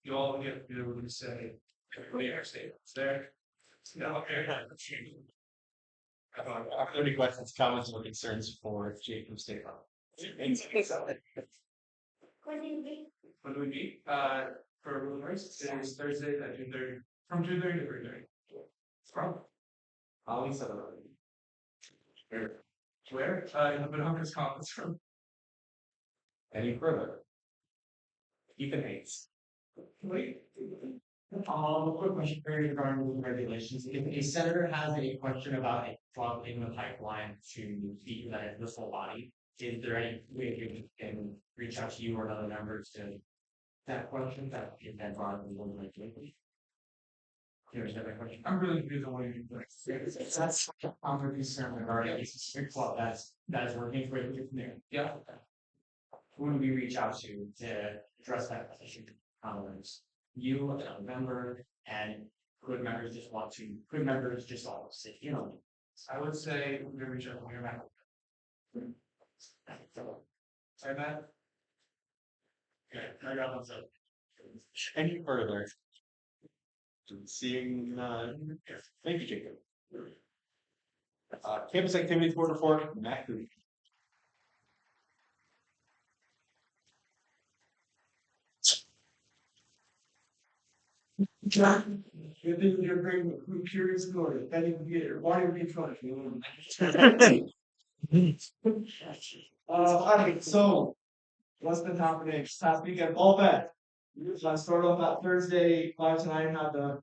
You all get to be able to say, everybody our statements there. No, Any questions, comments, or concerns for Jacob State Farm? When do you meet? When do we meet? For Rules and Regs, it is Thursday at 2:30, from 2:30 to 3:30. From? Ali said Where? In the Binoculars conference room. any further? Ethan Hayes. Wait. A quick question for you regarding rules and regulations. If a senator has a question about a club in the pipeline to be presented to the full body, is there any way you can reach out to you or other members to that question that is then brought up in the rules and regulations? You understand my question? I'm really confused on what you mean. That's I'm concerned regarding a specific club that is working with you from there. Yeah. Who would we reach out to address that issue? You, a member, and could members just want to, could members just all sit in on it? I would say we're gonna reach out to your map. Sorry, Matt? Okay, I got one. Any further? Seeing none. Thank you, Jacob. Campus Activities Board Report, Matt Cooley. Good thing you're bringing who curious glory, that you get it, why are you trying alright, so what's been happening this past weekend? All bet. I started off that Thursday, 5 to 9, had the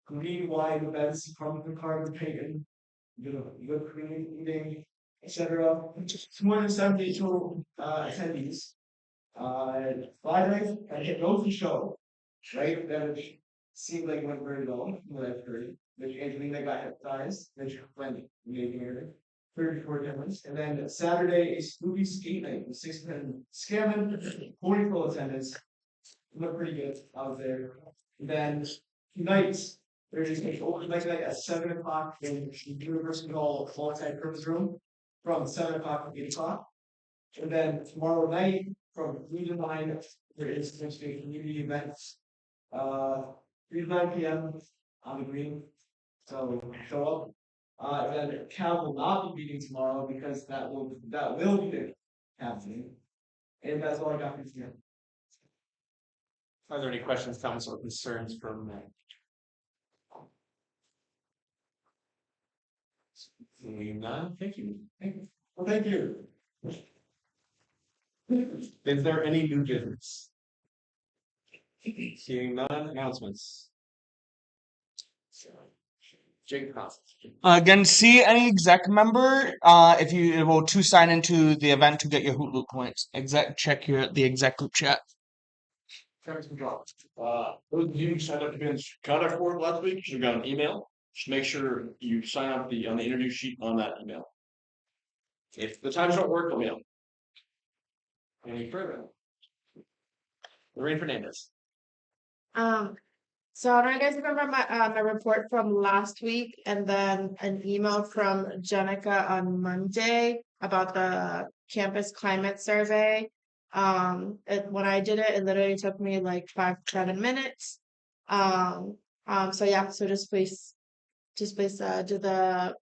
green wine events from the carbon painting, good community meeting, etc. 270 total attendees. Friday, I hit Rosie show, right? Then it seemed like it went very well, what I've heard. Which Angelina got hypnotized, which went amazing her. 34 attendance. And then Saturday, a spooky skate night with 610 scamming, 40 full attendance. Looked pretty good out there. And then tonight, there's a open mic night at 7 o'clock in the University Hall multi-purpose room from 7 o'clock to 8 o'clock. And then tomorrow night, from 3 to 9, there is essentially a community events. 3 to 9 p.m. on the green. So show up. And then Cal will not be meeting tomorrow because that will be the happening. And that's all I got for today. Are there any questions, comments, or concerns from Matt? Seeing none, thank you. Well, thank you. Is there any new business? Seeing none, announcements. Jake Counseling. Again, see any exec member if you will to sign into the event to get your Hoot Loop points. Exec, check the exec group chat. Those of you who signed up to be in contact board last week should have got an email. Just make sure you sign up on the interview sheet on that email. If the times don't work, let me know. Any further? Lorraine Fernandez. So I don't know if you guys remember my report from last week and then an email from Jenica on Monday about the campus climate survey. When I did it, it literally took me like 5-7 minutes. So yeah, so just please do the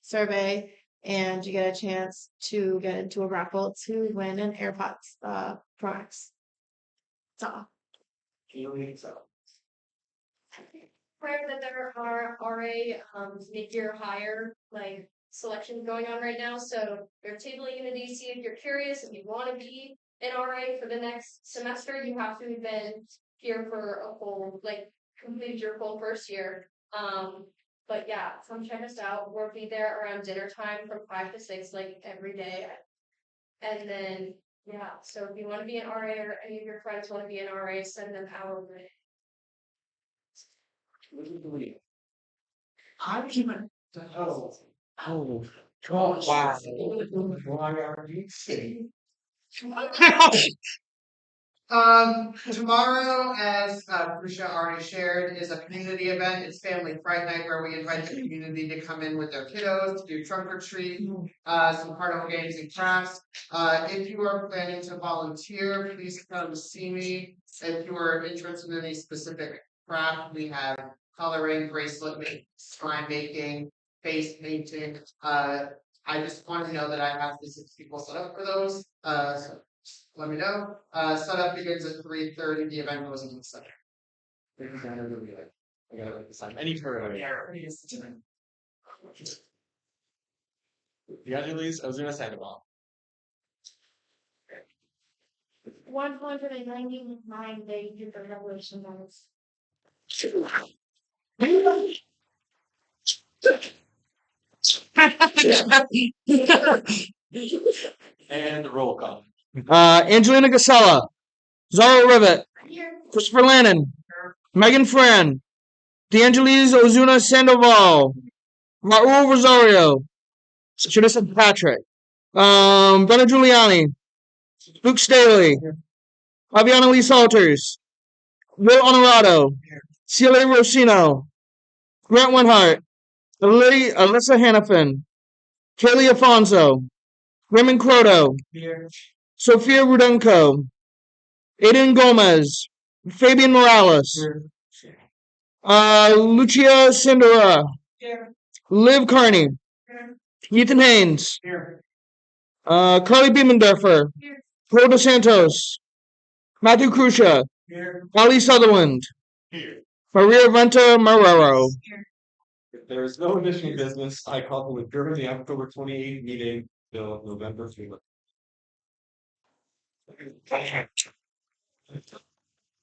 survey and you get a chance to get into a raffle to win an AirPods Pro Max. That's all. Aware that there are RA mid-year hire like selections going on right now, so they're tabling in the DC. If you're curious, if you want to be an RA for the next semester, you have to have been here for a full, like, complete your full first year. But yeah, come check us out. We'll be there around dinner time from 5 to 6, like every day. And then yeah, so if you want to be an RA or any of your friends want to be an RA, send them our way. I'm keeping. Oh. Oh, Wow. Tomorrow, as Prisha already shared, is a community event. It's Family Fright Night where we invite the community to come in with their kiddos to do trunk or treat, some carnival games and crafts. If you are planning to volunteer, please come see me. If you are interested in any specific craft, we have coloring, bracelet making, slime making, face painting. I just want to know that I have specific people set up for those. So let me know. Setup begins at 3:30. The event goes until 7. I gotta write this time. Any further? The Angeles Ozuna Sandoval. 199 days for revolution months. And the roll call. Angelina Casella, Zara Rivet, Here. Christopher Lannon, Megan Fran, DeAngelis Ozuna Sandoval, Raul Rosario, should have said Patrick, Brenna Giuliani, Luke Staley, Aviana Lee Salters, Will Honorado, Celia Rosino, Grant Winhart, Alyssa Hannafin, Kaylee Afonso, Raymond Croto, Sophia Rudenko, Aiden Gomez, Fabian Morales, Lucia Sindora, Liv Carney, Ethan Haynes, Carly Biemendorfer, Paul Dos Santos, Matthew Krusha, Ali Sutherland, Maria Venta Marrero. If there is no additional business, I call to adjourn the October 28th meeting till November 3rd.